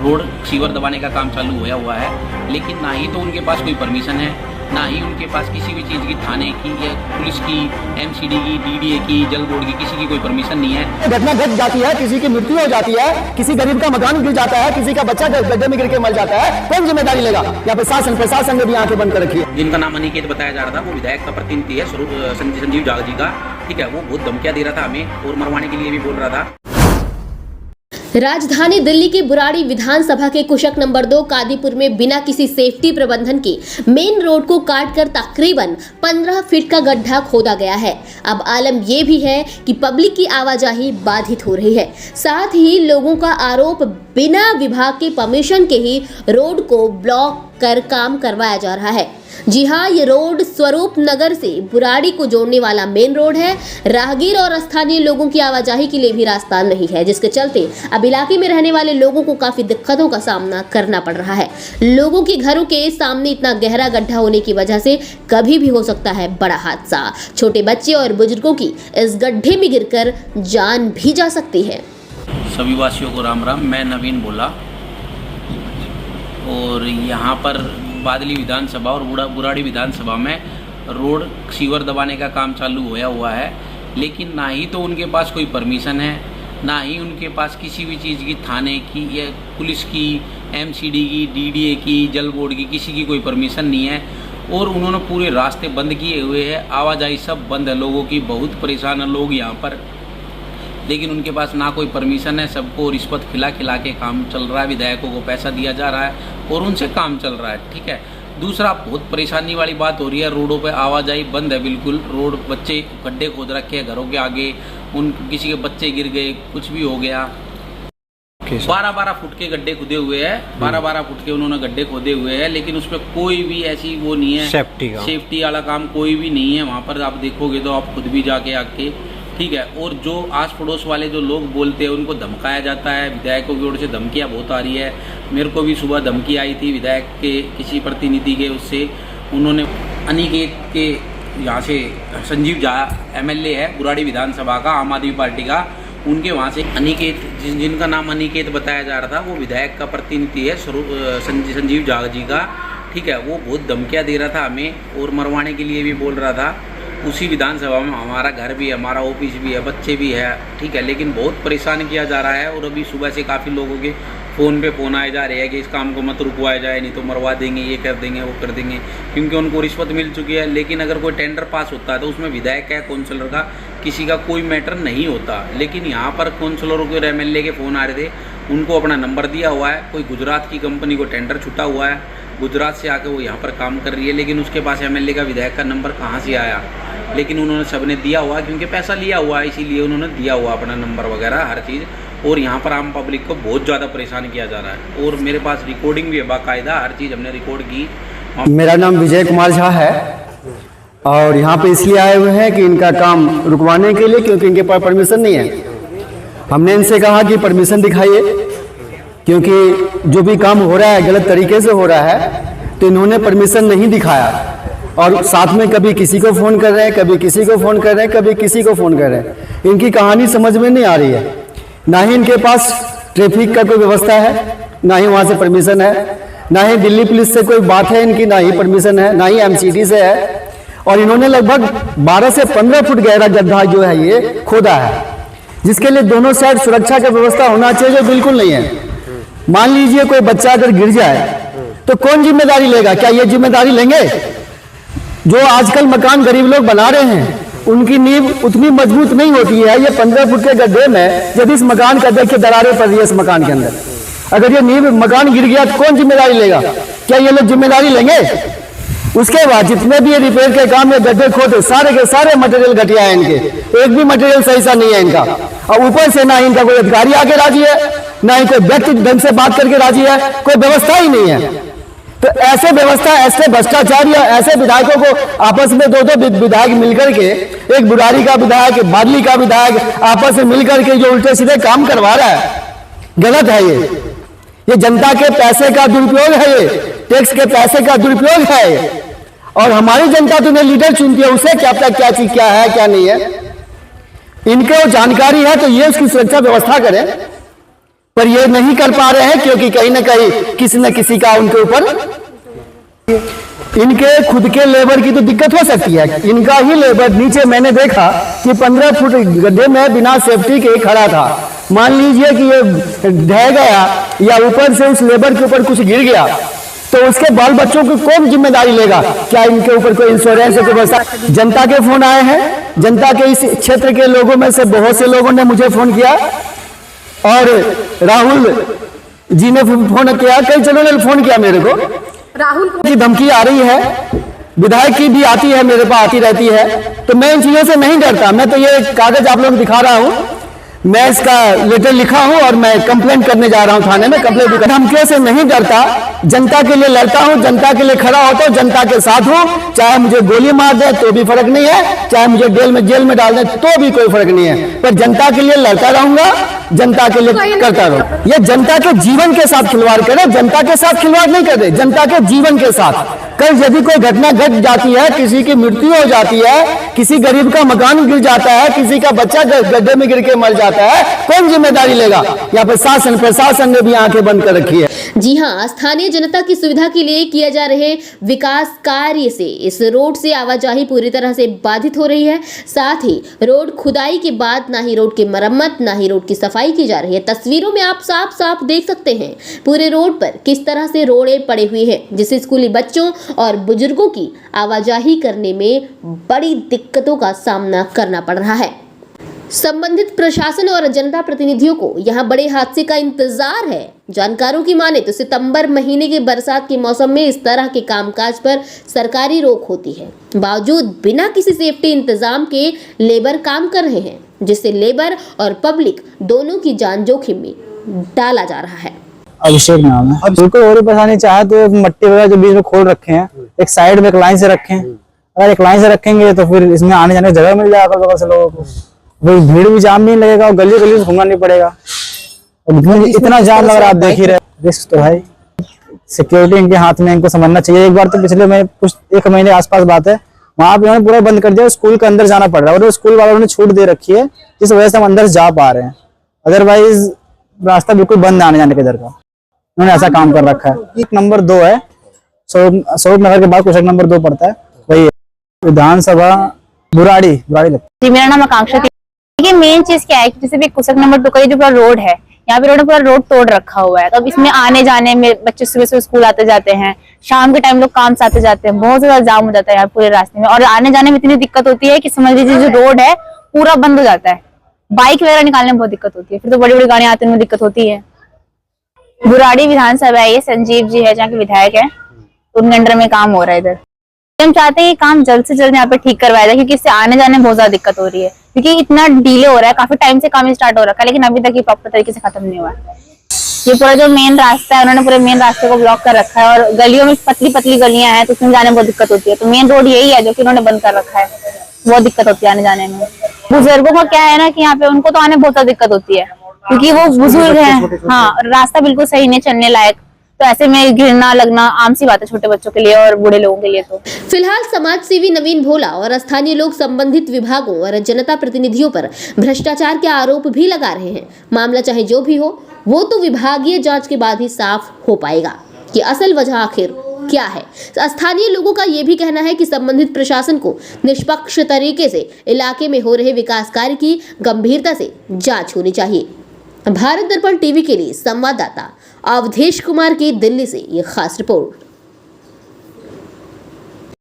Road sewer दबाने का काम चालू होया हुआ है, लेकिन ना ही तो उनके पास कोई परमिशन है, ना ही उनके पास किसी भी चीज़ की थाने की या पुलिस की, एमसीडी की, डीडीए की, जल बोर्ड की किसी की कोई परमिशन नहीं है। घटना घट जाती है, किसी की मृत्यु हो जाती है, किसी गरीब का मकान गिर जाता है, किसी का बच्चा गड्ढे में गिर के मर जाता है, कौन जिम्मेदारी लेगा? या प्रशासन ने भी आंखें बंद कर रखी है। जिनका नाम अनिकेत बताया जा रहा था, वो विधायक का प्रतिनिधि है संजीव जाग जी का, ठीक है। वो बहुत धमकियां दे रहा था हमें और मरवाने के लिए भी बोल रहा था। राजधानी दिल्ली की बुराड़ी विधानसभा के कुशक नंबर 2 कादीपुर में बिना किसी सेफ्टी प्रबंधन के मेन रोड को काटकर तकरीबन 15 फीट का गड्ढा खोदा गया है। अब आलम यह भी है कि पब्लिक की आवाजाही बाधित हो रही है। साथ ही लोगों का आरोप बिना विभाग के परमिशन के ही रोड को ब्लॉक कर काम करवाया जा रहा है। जी हाँ, ये रोड स्वरूप नगर से बुराड़ी को जोड़ने वाला मेन रोड है। राहगीर और स्थानीय लोगों की आवाजाही के लिए भी रास्ता नहीं है, जिसके चलते अब इलाके में रहने वाले लोगों को काफी दिक्कतों का सामना करना पड़ रहा है। लोगों के घरों के सामने इतना गहरा गड्ढा होने की वजह से कभी भी हो सकता है बड़ा हादसा। छोटे बच्चे और बुजुर्गों की इस गड्ढे में गिरकर जान भी जा सकती है। सभी वासियों को राम राम। मैं नवीन बोला और यहाँ पर बादली विधानसभा और बुराड़ी विधानसभा में रोड सीवर दबाने का काम चालू होया हुआ है, लेकिन ना ही तो उनके पास कोई परमिशन है, ना ही उनके पास किसी भी चीज़ की थाने की या पुलिस की, एमसीडी की, डीडीए की, जल बोर्ड की किसी की कोई परमिशन नहीं है। और उन्होंने पूरे रास्ते बंद किए हुए हैं, आवाजाही सब बंद है, लोगों की बहुत परेशान है लोग यहाँ पर, लेकिन उनके पास ना कोई परमिशन है। सबको रिश्वत खिला खिला के काम चल रहा है, विधायकों को पैसा दिया जा रहा है और उनसे काम चल रहा है, ठीक है। दूसरा, बहुत परेशानी वाली बात हो रही है, रोडों पे आवाजाही बंद है बिल्कुल। रोड, बच्चे गड्ढे खोद रखे हैं घरों के आगे, किसी के बच्चे गिर गए, कुछ भी हो गया। 12-12 फुट के गड्ढे खुदे हुए हैं, 12-12 फुट के उन्होंने गड्ढे खोदे हुए हैं, लेकिन उसमें कोई भी ऐसी वो नहीं है, सेफ्टी वाला काम कोई भी नहीं है। वहाँ पर आप देखोगे तो आप खुद भी जाके आके, ठीक है। और जो आस पड़ोस वाले जो लोग बोलते हैं उनको धमकाया जाता है, विधायकों की ओर से धमकियाँ बहुत आ रही है। मेरे को भी सुबह धमकी आई थी विधायक के किसी प्रतिनिधि के, उससे उन्होंने अनिकेत के यहाँ से संजीव झा एमएलए है बुराड़ी विधानसभा का, आम आदमी पार्टी का, उनके वहाँ से अनिकेत, जिनका नाम अनिकेत बताया जा रहा था, वो विधायक का प्रतिनिधि है संजीव झा जी का, ठीक है। वो बहुत धमकियाँ दे रहा था हमें और मरवाने के लिए भी बोल रहा था। उसी विधानसभा में हमारा घर भी है, हमारा ऑफिस भी है, बच्चे भी है, ठीक है। लेकिन बहुत परेशान किया जा रहा है और अभी सुबह से काफ़ी लोगों के फ़ोन पे फ़ोन आए जा रहे हैं कि इस काम को मत रुकवाया जाए, नहीं तो मरवा देंगे, ये कर देंगे, वो कर देंगे, क्योंकि उनको रिश्वत मिल चुकी है। लेकिन अगर कोई टेंडर पास होता है तो उसमें विधायक है, काउंसलर का, किसी का कोई मैटर नहीं होता। लेकिन यहाँ पर काउंसलरों के और एमएलए के फ़ोन आ रहे थे, उनको अपना नंबर दिया हुआ है। कोई गुजरात की कंपनी को टेंडर छूटा हुआ है, गुजरात से आके वो यहाँ पर काम कर रही है, लेकिन उसके पास एमएलए का, विधायक का नंबर कहाँ से आया? लेकिन उन्होंने सबने दिया हुआ है, क्योंकि पैसा लिया हुआ है, इसीलिए उन्होंने दिया हुआ अपना नंबर वगैरह हर चीज़। और यहाँ पर आम पब्लिक को बहुत ज़्यादा परेशान किया जा रहा है और मेरे पास रिकॉर्डिंग भी है बाकायदा, हर चीज़ हमने रिकॉर्ड की। मेरा नाम विजय कुमार झा है और यहाँ पे इसलिए आए हुए हैं कि इनका काम रुकवाने के लिए, क्योंकि इनके पास परमिशन नहीं है। हमने इनसे कहा कि परमिशन दिखाइए, क्योंकि जो भी काम हो रहा है गलत तरीके से हो रहा है, तो इन्होंने परमिशन नहीं दिखाया। और साथ में कभी किसी को फ़ोन कर रहे हैं, कभी किसी को फ़ोन कर रहे हैं, कभी किसी को फ़ोन कर रहे हैं। इनकी कहानी समझ में नहीं आ रही है। ना ही इनके पास ट्रैफिक का कोई व्यवस्था है, ना ही वहाँ से परमिशन है, ना ही दिल्ली पुलिस से कोई बात है इनकी, ना ही परमिशन है, ना ही एमसीडी से है। और इन्होंने लगभग 12 से 15 फुट गहरा गड्ढा जो है ये खोदा है, जिसके लिए दोनों साइड सुरक्षा का व्यवस्था होना चाहिए, जो बिल्कुल नहीं है। मान लीजिए कोई बच्चा अगर गिर जाए तो कौन जिम्मेदारी लेगा? क्या ये जिम्मेदारी लेंगे? जो आजकल मकान गरीब लोग बना रहे हैं उनकी नींव उतनी मजबूत नहीं होती है। ये 15 फुट के गड्ढे में जब इस मकान का देखिए दरारें पड़ रही है इस मकान के अंदर, अगर ये नींव मकान गिर गया तो कौन जिम्मेदारी लेगा? क्या ये लोग जिम्मेदारी लेंगे? उसके बाद जितने भी ये रिपेयर के काम में गड्ढे खोदे, सारे के सारे मटेरियल घटिया है इनके, एक भी मटेरियल सही सा नहीं है इनका। और ऊपर से ना इनका कोई अधिकारी आके राजी है, ना ही कोई व्यक्ति ढंग से बात करके राजी है, कोई व्यवस्था ही नहीं है। तो ऐसे व्यवस्था, ऐसे भ्रष्टाचार या ऐसे विधायकों को आपस में दो विधायक मिलकर के, एक बुराड़ी का विधायक, बादली का विधायक आपस में मिलकर के जो उल्टे सीधे काम करवा रहा है, गलत है। ये जनता के पैसे का दुरुपयोग है, ये टैक्स के पैसे का दुरुपयोग है। और हमारी जनता तो लीडर चुनती है, उसे क्या पता क्या चीज क्या है क्या नहीं है। इनको जानकारी है तो ये उसकी सुरक्षा व्यवस्था करें। पर ये नहीं कर पा रहे हैं क्योंकि कहीं ना कहीं किसी न किसी का उनके ऊपर, इनके खुद के लेबर की तो दिक्कत हो सकती है, इनका ही लेबर नीचे मैंने देखा कि 15 फुट गड्ढे में बिना सेफ्टी के खड़ा था। मान लीजिए कि ये ढह गया या ऊपर से उस लेबर के ऊपर कुछ गिर गया तो उसके बाल बच्चों को कौन जिम्मेदारी लेगा? क्या इनके ऊपर कोई इंश्योरेंस है? कोई जनता के फोन आए हैं, जनता के इस क्षेत्र के लोगों में से बहुत से लोगों ने मुझे फोन किया और राहुल जी ने फोन किया, कई जनों ने फोन किया मेरे को। राहुल की धमकी आ रही है, विधायक की भी आती है, मेरे पास आती रहती है, तो मैं इन चीजों से नहीं डरता। मैं तो ये कागज आप लोगों को दिखा रहा हूं, मैं इसका लेटर लिखा हूं और मैं कंप्लेंट करने जा रहा हूं थाने में। कंप्लेंट भी धमकियों से नहीं डरता, जनता के लिए लड़ता हूं, जनता के लिए खड़ा होता हूं, जनता के साथ हूं। चाहे मुझे गोली मार दे तो भी फर्क नहीं है, चाहे मुझे जेल में डाल दे तो भी कोई फर्क नहीं है, पर जनता के लिए लड़ता रहूंगा, जनता के लिए करता रहूं। ये जनता के जीवन के साथ खिलवाड़ करे, जनता के साथ खिलवाड़ नहीं करे, जनता के जीवन के साथ। कल यदि कोई घटना घट जाती है, किसी की मृत्यु हो जाती है, किसी गरीब का मकान गिर जाता है, किसी का बच्चा गड्ढे में गिर के मर जाता है, कौन जिम्मेदारी लेगा? यहाँ पर प्रशासन ने भी आंखें बंद कर रखी है। जी हाँ, स्थानीय जनता की सुविधा के लिए किए जा रहे विकास कार्य से इस रोड से आवाजाही पूरी तरह से बाधित हो रही है। साथ ही रोड खुदाई के बाद ना ही रोड की मरम्मत, ना ही रोड की सफाई की जा रही है। तस्वीरों में आप साफ साफ देख सकते हैं पूरे रोड पर किस तरह से रोड़े पड़े हुए हैं, जिससे स्कूली बच्चों और बुजुर्गों की आवाजाही करने में बड़ी दिक्कतों का सामना करना पड़ रहा है। संबंधित प्रशासन और जनता प्रतिनिधियों को यहां बड़े हादसे का इंतजार है। जानकारों की माने तो सितंबर महीने के बरसात के मौसम में इस तरह के कामकाज पर सरकारी रोक होती है, बावजूद बिना किसी सेफ्टी इंतजाम के लेबर काम कर रहे हैं, जिससे लेबर और पब्लिक दोनों की जान जोखिम में डाला जा रहा है। अभिषेक नाम है। अब बिल्कुल और परेशानी चाहे तो मट्टी वगैरह जो बीच में खोल रखे हैं, एक साइड में एक लाइन से रखें। अगर एक लाइन से रखेंगे तो फिर इसमें आने जाने की जगह मिल जाएगा बगल से लोगों को, भीड़ भी जाम नहीं लगेगा और गली गली से घूमना नहीं पड़ेगा। इतना जाम लग रहा है, आप देख ही रहे। रिस्क तो है, सिक्योरिटी इनके हाथ में, इनको समझना चाहिए। एक बार तो पिछले महीने कुछ 1 महीने आसपास बात है, वहां पे उन्होंने पूरा बंद कर दिया, स्कूल के अंदर जाना पड़ रहा है और स्कूल वालों ने छूट दे रखी है, जिस वजह से हम अंदर जा पा रहे हैं। अदरवाइज रास्ता बिल्कुल बंद आने जाने के इधर का, उन्होंने ऐसा काम कर रखा है। एक नंबर 2 है, स्वरूप नगर के बाद कुछ नंबर 2 पड़ता है, वही है विधानसभा बुराड़ी लगती है। मेरा नाम आकांक्षा थी। देखिए मेन चीज क्या है कि जैसे भी कुशक नंबर 2 का जो पूरा रोड है, यहाँ पे पूरा रोड तोड़ रखा हुआ है। तो अब इसमें आने जाने में बच्चे सुबह से स्कूल आते जाते हैं, शाम के टाइम लोग काम से आते जाते हैं, बहुत ज्यादा जाम हो जाता है यहाँ पूरे रास्ते में। और आने जाने में इतनी दिक्कत होती है कि समझ लीजिए जो रोड है पूरा बंद हो जाता है, बाइक वगैरह निकालने में बहुत दिक्कत होती है, फिर तो बड़ी बड़ी गाड़ियां आते में दिक्कत होती है। बुराड़ी विधानसभा है, ये संजीव जी है जहाँ के विधायक है, उनके अंडर में काम हो रहा है इधर। हम चाहते हैं काम जल्द से जल्द यहाँ पे ठीक करवाया जाए, क्योंकि इससे आने जाने में बहुत ज्यादा दिक्कत हो रही है, क्योंकि इतना डिले हो रहा है। काफी टाइम से काम स्टार्ट हो रखा है लेकिन अभी तक ये प्रॉपर तरीके से खत्म नहीं हुआ है। ये पूरा जो मेन रास्ता है, उन्होंने पूरे मेन रास्ते को ब्लॉक कर रखा है और गलियों में पतली पतली गलियां हैं, तो उसमें जाने में बहुत दिक्कत होती है। तो मेन रोड यही है जो कि उन्होंने बंद कर रखा है, बहुत दिक्कत होती है आने जाने में। बुजुर्गों का क्या है ना कि यहाँ पे उनको तो आने बहुत ज्यादा दिक्कत होती है, क्योंकि वो बुजुर्ग हैं। हाँ, रास्ता बिल्कुल सही नहीं चलने लायक, तो ऐसे में गिरना लगना आम सी बात है छोटे बच्चों के लिए और बूढ़े लोगों के लिए। तो फिलहाल समाज सेवी नवीन भोला और स्थानीय लोग संबंधित विभागों और जनता प्रतिनिधियों पर भ्रष्टाचार के आरोप भी लगा रहे हैं। मामला चाहे जो भी हो, वो तो विभागीय जांच के बाद ही साफ हो पाएगा कि असल वजह आखिर क्या है। स्थानीय लोगों का यह भी कहना है कि संबंधित प्रशासन को निष्पक्ष तरीके से इलाके में हो रहे विकास कार्य की गंभीरता से जांच होनी चाहिए। भारत दर्पण टीवी के लिए संवाददाता अवधेश कुमार की दिल्ली से ये खास रिपोर्ट।